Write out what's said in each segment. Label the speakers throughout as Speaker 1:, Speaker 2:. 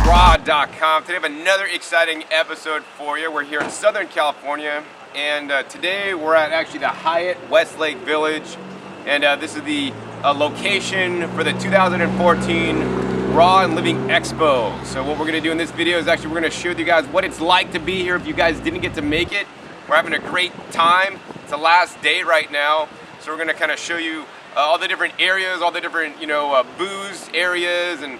Speaker 1: Raw.com. Today I have another exciting episode for you. We're here in Southern California, and today we're at actually the Hyatt Westlake Village, and this is the location for the 2014 Raw and Living Expo. So what we're going to do in this video is actually we're going to show you guys what it's like to be here if you guys didn't get to make it. We're having a great time. It's the last day right now, so we're going to kind of show you all the different areas, all the different booze areas, and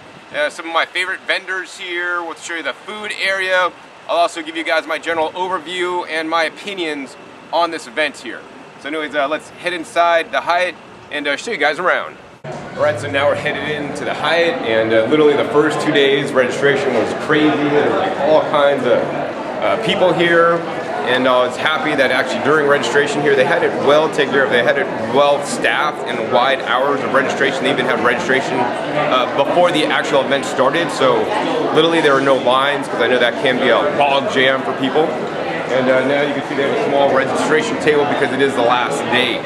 Speaker 1: some of my favorite vendors here. We'll show you the food area. I'll also give you guys my general overview and my opinions on this event here. So anyways, let's head inside the Hyatt and show you guys around. All right, so now we're headed into the Hyatt, and literally the first 2 days registration was crazy. There's like all kinds of people here. And I was happy that actually during registration here, they had it well taken care of. They had it well staffed and wide hours of registration. They even had registration before the actual event started. So literally there were no lines, because I know that can be a log jam for people. And now you can see they have a small registration table because it is the last day.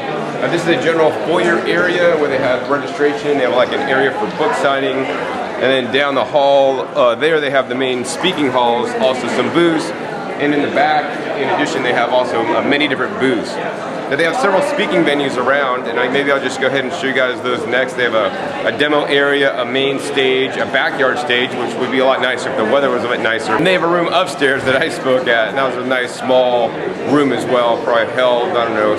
Speaker 1: This is a general foyer area where they have registration. They have like an area for book signing. And then down the hall, there they have the main speaking halls, also some booths. And in the back, in addition, they have also many different booths. Now they have several speaking venues around, and maybe I'll just go ahead and show you guys those next. They have a demo area, a main stage, a backyard stage, which would be a lot nicer if the weather was a bit nicer. And they have a room upstairs that I spoke at, and that was a nice small room as well, probably held, I don't know,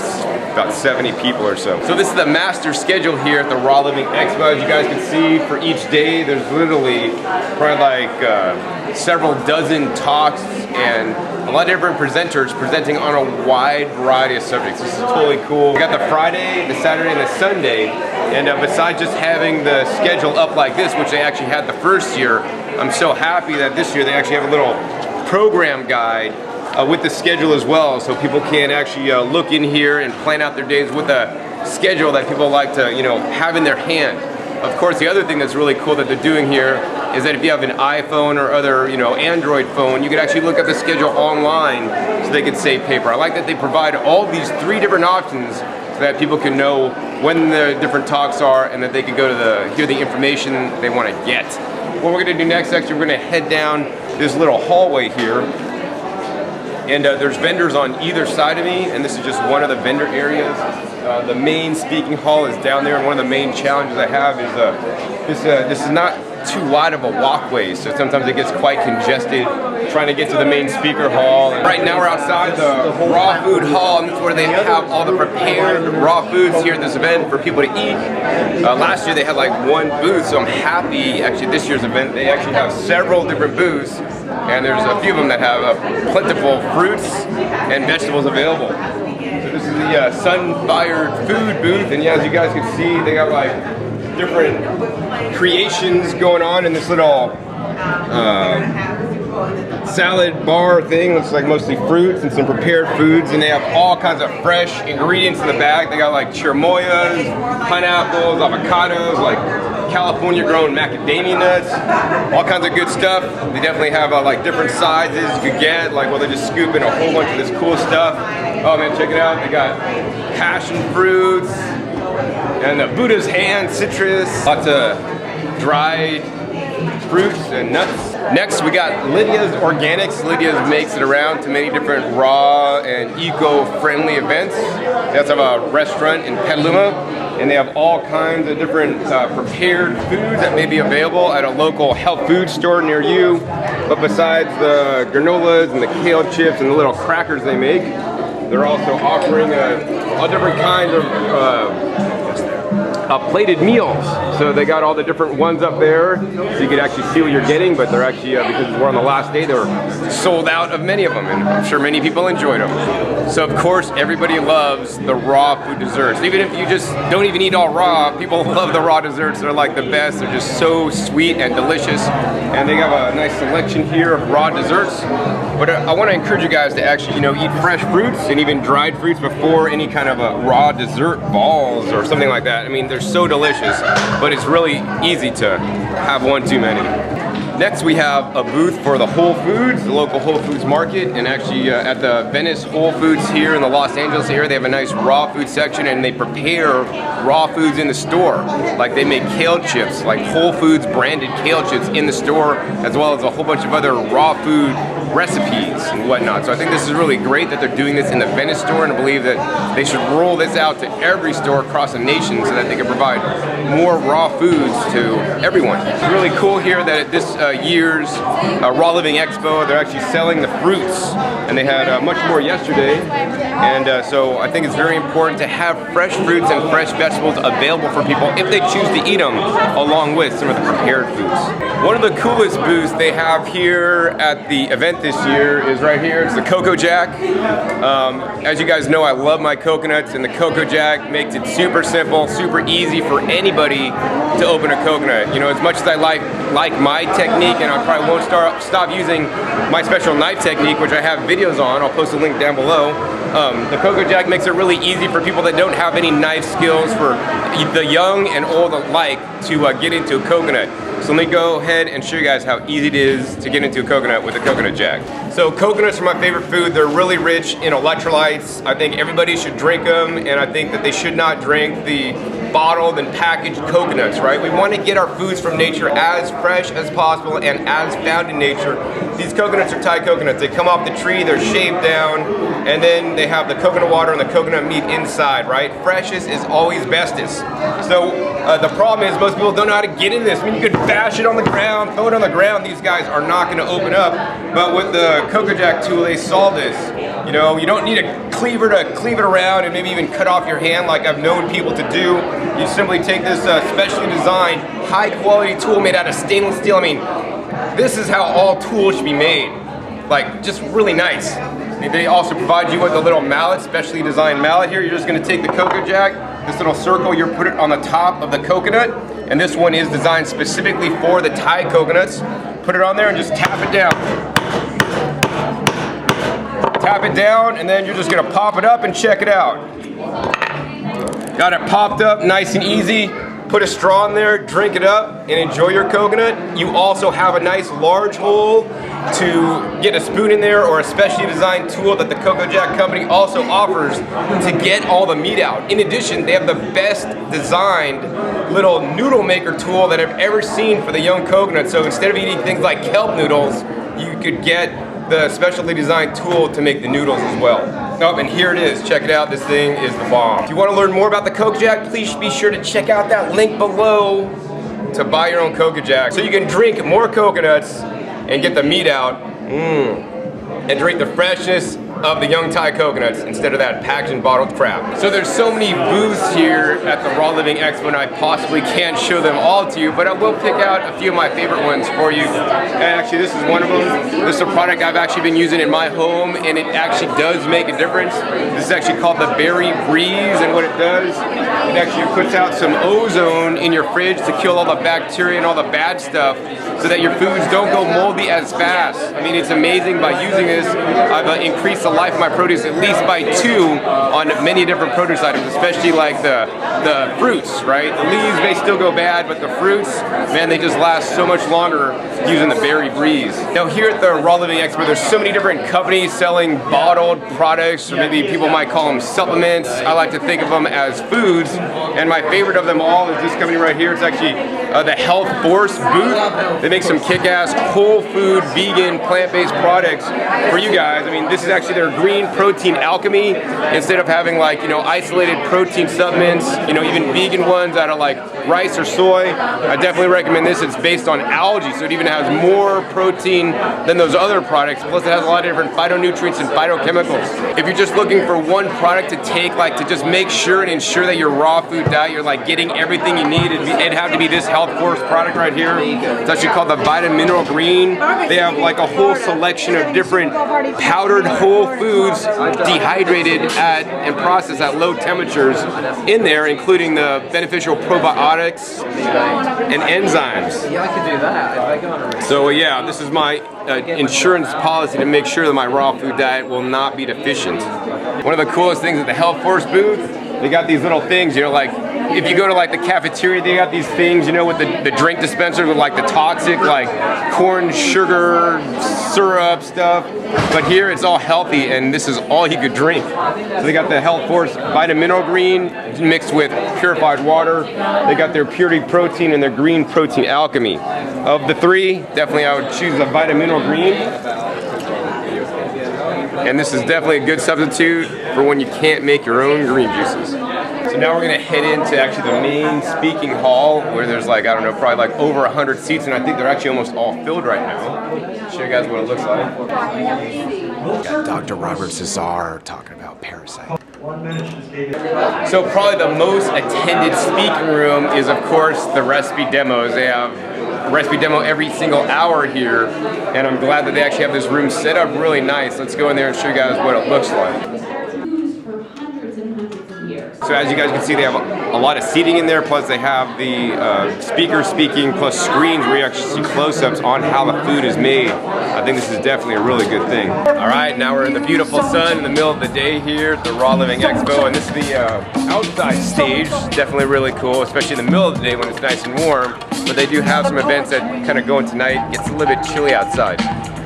Speaker 1: about 70 people or so. So this is the master schedule here at the Raw Living Expo. As you guys can see, for each day, there's literally probably like several dozen talks and a lot of different presenters presenting on a wide variety of subjects. This is totally cool. We got the Friday, the Saturday, and the Sunday. And besides just having the schedule up like this, which they actually had the first year, I'm so happy that this year they actually have a little program guide with the schedule as well, so people can actually look in here and plan out their days with a schedule that people like to have in their hand. Of course, the other thing that's really cool that they're doing here is that if you have an iPhone or other Android phone, you can actually look at the schedule online so they can save paper. I like that they provide all these 3 different options so that people can know when the different talks are and that they can go to hear the information they want to get. What we're going to do next, actually, we're going to head down this little hallway here. And there's vendors on either side of me, and this is just one of the vendor areas. The main speaking hall is down there, and one of the main challenges I have is this is not too wide of a walkway, so sometimes it gets quite congested trying to get to the main speaker hall. And right now we're outside the raw food hall, and this is where they have all the prepared raw foods here at this event for people to eat. Last year they had like 1 booth, so I'm happy actually this year's event they actually have several different booths, and there's a few of them that have plentiful fruits and vegetables available. So this is the sun-fired food booth, and yeah, as you guys can see, they got like different creations going on in this little salad bar thing. Looks like mostly fruits and some prepared foods, and they have all kinds of fresh ingredients in the bag. They got like chirimoyas, pineapples, avocados, like California grown macadamia nuts, all kinds of good stuff. They definitely have like different sizes you could get, like they're just scooping a whole bunch of this cool stuff. Oh man, check it out. They got passion fruits and the Buddha's hand citrus, lots of dried fruits and nuts. Next, we got Lydia's Organics. Lydia's makes it around to many different raw and eco-friendly events. They also have a restaurant in Petaluma, and they have all kinds of different prepared foods that may be available at a local health food store near you. But besides the granolas and the kale chips and the little crackers they make, they're also offering all different kinds of plated meals. So they got all the different ones up there, so you can actually see what you're getting, but they're actually, because we're on the last day, they were sold out of many of them, and I'm sure many people enjoyed them. So of course, everybody loves the raw food desserts. Even if you just don't even eat all raw, people love the raw desserts. They're like the best. They're just so sweet and delicious, and they have a nice selection here of raw desserts. But I want to encourage you guys to actually, eat fresh fruits and even dried fruits before any kind of a raw dessert balls or something like that. I mean, they're so delicious, but it's really easy to have one too many. Next, we have a booth for the Whole Foods, the local Whole Foods market, and actually at the Venice Whole Foods here in the Los Angeles area, they have a nice raw food section, and they prepare raw foods in the store. Like they make kale chips, like Whole Foods branded kale chips in the store, as well as a whole bunch of other raw food recipes and whatnot. So I think this is really great that they're doing this in the Venice store, and I believe that they should roll this out to every store across the nation so that they can provide more raw foods to everyone. It's really cool here that at this year's Raw Living Expo, they're actually selling the fruits, and they had much more yesterday. And so I think it's very important to have fresh fruits and fresh vegetables available for people if they choose to eat them along with some of the prepared foods. One of the coolest booths they have here at the event this year is right here. It's the Coco Jack. As you guys know, I love my coconuts, and the Coco Jack makes it super simple, super easy for anybody to open a coconut. You know, as much as I like my technique, and I probably won't stop using my special knife technique, which I have videos on, I'll post a link down below. The Coco Jack makes it really easy for people that don't have any knife skills, for the young and old alike, to get into a coconut. So let me go ahead and show you guys how easy it is to get into a coconut with a Coconut Jack. So coconuts are my favorite food. They're really rich in electrolytes. I think everybody should drink them, and I think that they should not drink the bottled and packaged coconuts, right? We want to get our foods from nature as fresh as possible and as found in nature. These coconuts are Thai coconuts. They come off the tree, they're shaved down, and then they have the coconut water and the coconut meat inside, right? Freshest is always bestest. So the problem is most people don't know how to get into this. I mean, you could bash it on the ground, throw it on the ground. These guys are not going to open up. But with the Coco Jack tool, they solve this. You know, you don't need a cleaver to cleave it around and maybe even cut off your hand like I've known people to do. You simply take this specially designed, high quality tool made out of stainless steel. I mean, this is how all tools should be made. Like, just really nice. They also provide you with a little mallet, specially designed mallet here. You're just gonna take the Coco Jack, this little circle, you put it on the top of the coconut, and this one is designed specifically for the Thai coconuts. Put it on there and just tap it down. Tap it down, and then you're just gonna pop it up and check it out. Got it popped up, nice and easy. Put a straw in there, drink it up, and enjoy your coconut. You also have a nice large hole to get a spoon in there, or a specially designed tool that the Coco Jack company also offers to get all the meat out. In addition, they have the best designed little noodle maker tool that I've ever seen for the young coconut. So instead of eating things like kelp noodles, you could get the specially designed tool to make the noodles as well. Oh, and here it is. Check it out. This thing is the bomb. If you want to learn more about the Coco Jack, please be sure to check out that link below to buy your own Coco Jack, so you can drink more coconuts and get the meat out, and drink the freshness of the young Thai coconuts instead of that packaged and bottled crap. So there's so many booths here at the Raw Living Expo, and I possibly can't show them all to you, but I will pick out a few of my favorite ones for you. And actually, this is one of them. This is a product I've actually been using in my home, and it actually does make a difference. This is actually called the Berry Breeze, and what it does, it actually puts out some ozone in your fridge to kill all the bacteria and all the bad stuff, so that your foods don't go moldy as fast. I mean, it's amazing. By using this, I've increased the life of my produce at least by 2 on many different produce items, especially like the fruits, right? The leaves may still go bad, but the fruits, man, they just last so much longer using the Berry Breeze. Now here at the Raw Living Expo, there's so many different companies selling bottled products, or maybe people might call them supplements. I like to think of them as foods, and my favorite of them all is this company right here. It's actually the Healthforce booth. They make some kick-ass whole food, vegan, plant-based products for you guys. I mean, this is actually their green protein alchemy. Instead of having, like, you know, isolated protein supplements, you know, even vegan ones out of like rice or soy, I definitely recommend this. It's based on algae, so it even has more protein than those other products. Plus, it has a lot of different phytonutrients and phytochemicals. If you're just looking for one product to take, like to just make sure and ensure that your raw food diet, you're like getting everything you need, it'd have to be this Healthforce product right here. It's actually called the Vitamin Mineral Green. They have like a whole selection of different powdered whole foods, dehydrated at and processed at low temperatures in there, including the beneficial probiotics and enzymes.
Speaker 2: Yeah, I could do that.
Speaker 1: So yeah, this is my insurance policy to make sure that my raw food diet will not be deficient. One of the coolest things at the Healthforce booth, they got these little things, you know, like if you go to like the cafeteria, they got these things, you know, with the drink dispenser with like the toxic, like corn, sugar, syrup stuff. But here it's all healthy, and this is all he could drink. So they got the Healthforce Vitamin Mineral Green mixed with purified water. They got their Purity Protein and their Green Protein Alchemy. Of the three, definitely I would choose the Vitamin Mineral Green. And this is definitely a good substitute for when you can't make your own green juices. So now we're gonna head into actually the main speaking hall where there's like, I don't know, probably like over 100 seats, and I think they're actually almost all filled right now. Show you guys what it looks like. Got Dr. Robert Cesar talking about parasites. So probably the most attended speaking room is of course the recipe demos. They have a recipe demo every single hour here, and I'm glad that they actually have this room set up really nice. Let's go in there and show you guys what it looks like. So as you guys can see, they have a lot of seating in there, plus they have the speaker speaking, plus screens where you actually see close-ups on how the food is made. I think this is definitely a really good thing. All right, now we're in the beautiful sun in the middle of the day here at the Raw Living Expo, and this is the outside stage. Definitely really cool, especially in the middle of the day when it's nice and warm. But they do have some events that kind of go in tonight. It gets a little bit chilly outside.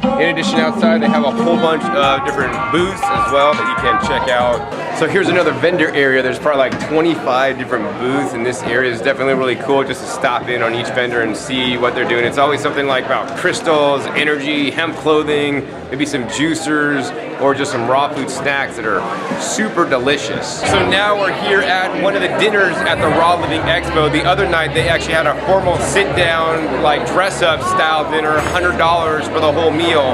Speaker 1: In addition, outside they have a whole bunch of different booths as well that you can check out. So here's another vendor area. There's probably like 25 different booths in this area. It's definitely really cool just to stop in on each vendor and see what they're doing. It's always something like about crystals, energy, hemp clothing, maybe some juicers, or just some raw food snacks that are super delicious. So now we're here at one of the dinners at the Raw Living Expo. The other night they actually had a formal sit-down, like dress-up style dinner, $100 for the whole meal.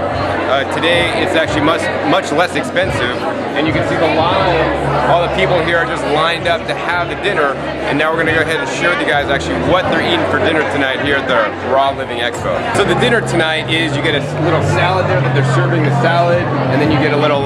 Speaker 1: Today it's actually much less expensive, and you can see the line. All the people here are just lined up to have the dinner, and now we're gonna go ahead and show you guys actually what they're eating for dinner tonight here at the Raw Living Expo. So the dinner tonight is you get a little salad there that they're serving the salad, and then you get a little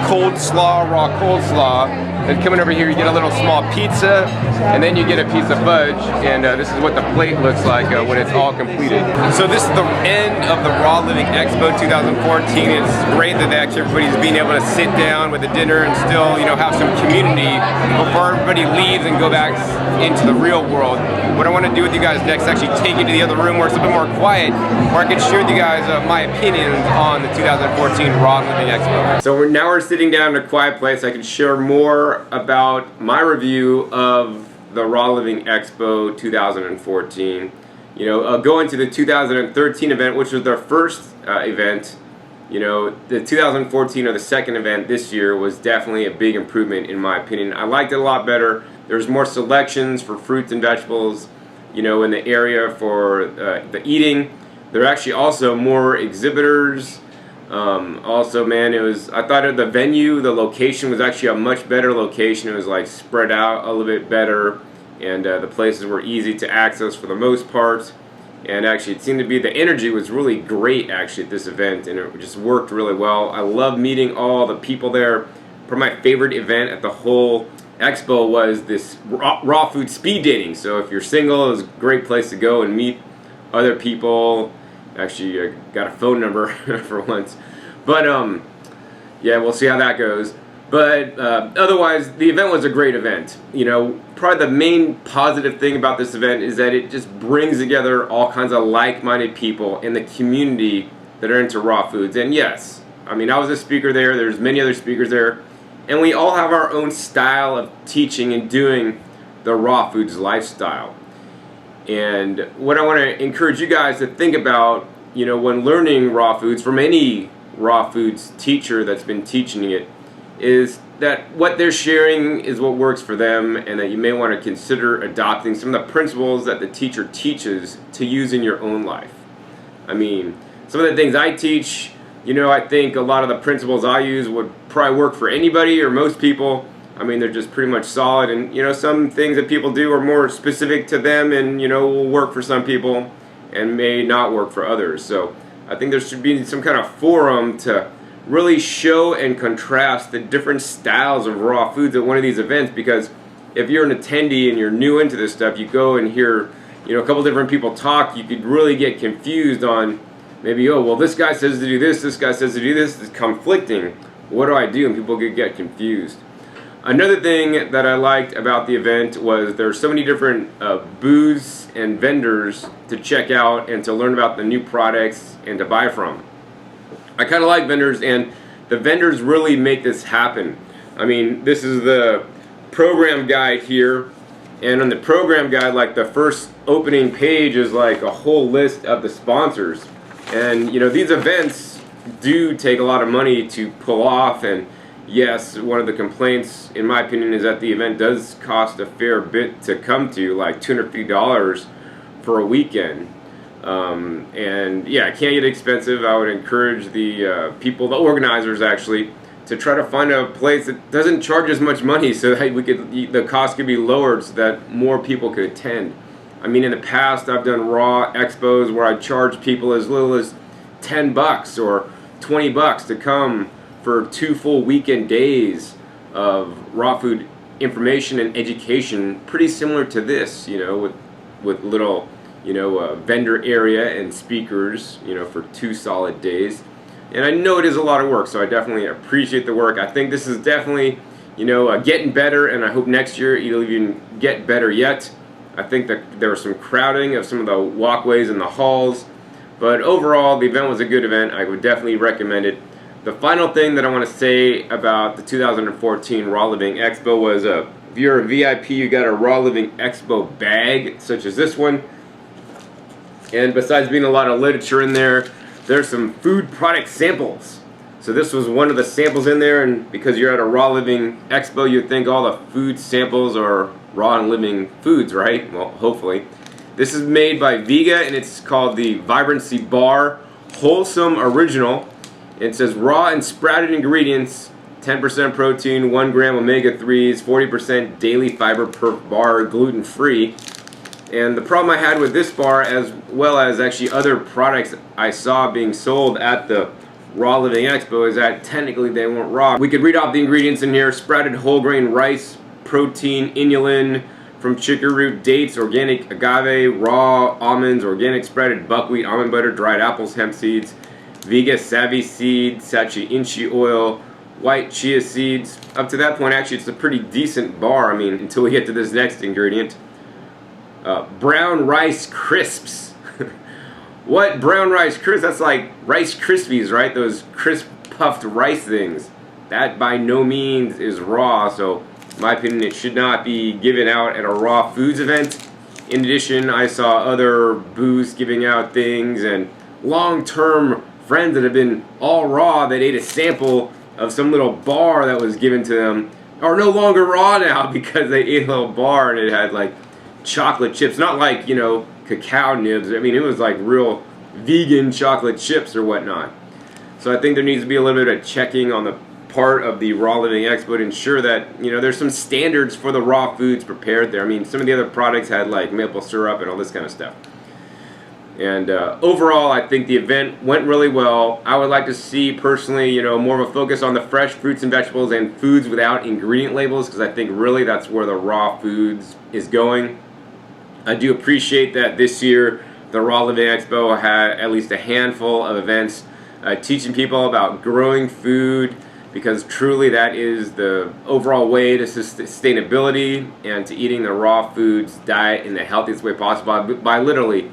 Speaker 1: cold slaw, raw cold slaw. Then coming over here, you get a little small pizza, and then you get a piece of fudge, and this is what the plate looks like when it's all completed. So this is the end of the Raw Living Expo 2014. It's great that actually everybody's being able to sit down with a dinner and still, you know, have some community before everybody leaves and go back into the real world. What I want to do with you guys next is actually take you to the other room where it's a bit more quiet, where I can share with you guys my opinions on the 2014 Raw Living Expo. So now we're sitting down in a quiet place. I can share more about my review of the Raw Living Expo 2014. You know, going to the 2013 event, which was their first event. You know, the 2014 or the second event this year was definitely a big improvement in my opinion. I liked it a lot better. There's more selections for fruits and vegetables, you know, in the area for the eating. There are actually also more exhibitors. Also, man, I thought the venue, the location was actually a much better location. It was like spread out a little bit better, and the places were easy to access for the most part. And actually, it seemed to be the energy was really great actually at this event, and it just worked really well. I love meeting all the people there. Probably my favorite event at the whole expo was this raw food speed dating. So if you're single, it was a great place to go and meet other people. Actually, I got a phone number for once. But yeah, we'll see how that goes. But otherwise, the event was a great event. You know, probably the main positive thing about this event is that it just brings together all kinds of like-minded people in the community that are into raw foods. And yes, I mean, I was a speaker there. There's many other speakers there. And we all have our own style of teaching and doing the raw foods lifestyle. And what I want to encourage you guys to think about, you know, when learning raw foods from any raw foods teacher that's been teaching it, is that what they're sharing is what works for them, and that you may want to consider adopting some of the principles that the teacher teaches to use in your own life. I mean, some of the things I teach, you know, I think a lot of the principles I use would probably work for anybody or most people. I mean, they're just pretty much solid, and you know, some things that people do are more specific to them, and you know, will work for some people and may not work for others. So I think there should be some kind of forum to really show and contrast the different styles of raw foods at one of these events, because if you're an attendee and you're new into this stuff, you go and hear, you know, a couple different people talk, you could really get confused on maybe, oh, well, this guy says to do this guy says to do this, it's conflicting. What do I do? And people could get confused. Another thing that I liked about the event was there's so many different booths and vendors to check out and to learn about the new products and to buy from. I kind of like vendors, and the vendors really make this happen. I mean, this is the program guide here, and on the program guide, like the first opening page is like a whole list of the sponsors. And you know, these events do take a lot of money to pull off, and yes, one of the complaints, in my opinion, is that the event does cost a fair bit to come to, like $250 for a weekend. And yeah, it can get expensive. I would encourage the people, the organizers actually, to try to find a place that doesn't charge as much money so that the cost could be lowered so that more people could attend. I mean, in the past, I've done raw expos where I charge people as little as $10 or $20 to come for 2 full weekend days of raw food information and education, pretty similar to this, you know, with little, you know, vendor area and speakers, you know, for 2 solid days. And I know it is a lot of work, so I definitely appreciate the work. I think this is definitely, you know, getting better, and I hope next year it'll even get better yet. I think that there was some crowding of some of the walkways and the halls, but overall the event was a good event. I would definitely recommend it. The final thing that I want to say about the 2014 Raw Living Expo was if you're a VIP, you got a Raw Living Expo bag, such as this one. And besides being a lot of literature in there, there's some food product samples. So this was one of the samples in there, and because you're at a Raw Living Expo, you'd think all the food samples are raw and living foods, right? Well, hopefully. This is made by Vega, and it's called the Vibrancy Bar Wholesome Original. It says raw and sprouted ingredients, 10% protein, 1 gram omega-3s, 40% daily fiber per bar, gluten-free. And the problem I had with this bar, as well as actually other products I saw being sold at the Raw Living Expo, is that technically they weren't raw. We could read off the ingredients in here: sprouted whole grain rice, protein, inulin from chicory root, dates, organic agave, raw almonds, organic sprouted buckwheat, almond butter, dried apples, hemp seeds, Vega savvy seed, sachi inchi oil, white chia seeds. Up to that point, actually, it's a pretty decent bar. I mean, until we get to this next ingredient. Brown rice crisps. What? Brown rice crisps? That's like Rice Krispies, right? Those crisp puffed rice things. That by no means is raw, so in my opinion it should not be given out at a raw foods event. In addition, I saw other booths giving out things, and long-term friends that have been all raw that ate a sample of some little bar that was given to them are no longer raw now because they ate a little bar and it had like chocolate chips, not like, you know, cacao nibs. I mean, it was like real vegan chocolate chips or whatnot. So I think there needs to be a little bit of checking on the part of the Raw Living Expo to ensure that, you know, there's some standards for the raw foods prepared there. I mean, some of the other products had like maple syrup and all this kind of stuff. And overall, I think the event went really well. I would like to see, personally, you know, more of a focus on the fresh fruits and vegetables and foods without ingredient labels, because I think really that's where the raw foods is going. I do appreciate that this year the Raw Living Expo had at least a handful of events teaching people about growing food, because truly that is the overall way to sustainability and to eating the raw foods diet in the healthiest way possible by literally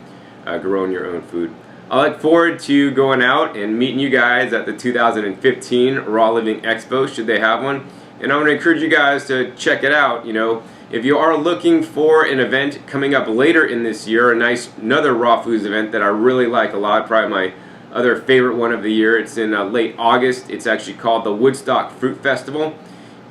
Speaker 1: growing your own food. I look forward to going out and meeting you guys at the 2015 Raw Living Expo, should they have one. And I want to encourage you guys to check it out. You know, if you are looking for an event coming up later in this year, another raw foods event that I really like a lot, probably my other favorite one of the year. It's in late August. It's actually called the Woodstock Fruit Festival.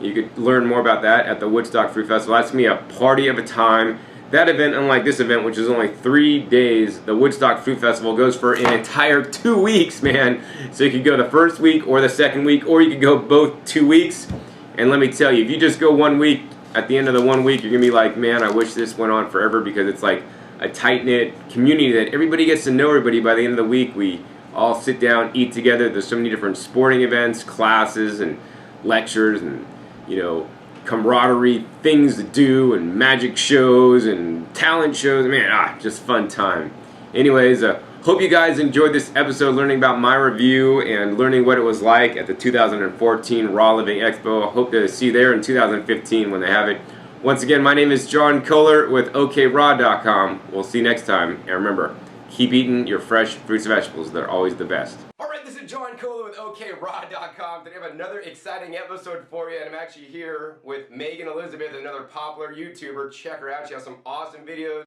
Speaker 1: You could learn more about that at the Woodstock Fruit Festival. That's going to be a party of a time. That event, unlike this event, which is only 3 days, the Woodstock Fruit Festival goes for an entire 2 weeks, man. So you could go the first week or the second week, or you could go both 2 weeks. And let me tell you, if you just go 1 week, at the end of the 1 week, you're going to be like, man, I wish this went on forever, because it's like a tight-knit community that everybody gets to know everybody. By the end of the week, we all sit down, eat together. There's so many different sporting events, classes, and lectures, and, you know, camaraderie, things to do, and magic shows, and talent shows. Man, just fun time. Anyways, Hope you guys enjoyed this episode learning about my review and learning what it was like at the 2014 Raw Living Expo. Hope to see you there in 2015 when they have it. Once again, my name is John Kohler with OKRaw.com. We'll see you next time. And remember, keep eating your fresh fruits and vegetables. They're always the best. Alright, this is John Kohler with OKRaw.com. Today I have another exciting episode for you, and I'm actually here with Megan Elizabeth, another popular YouTuber. Check her out. She has some awesome videos.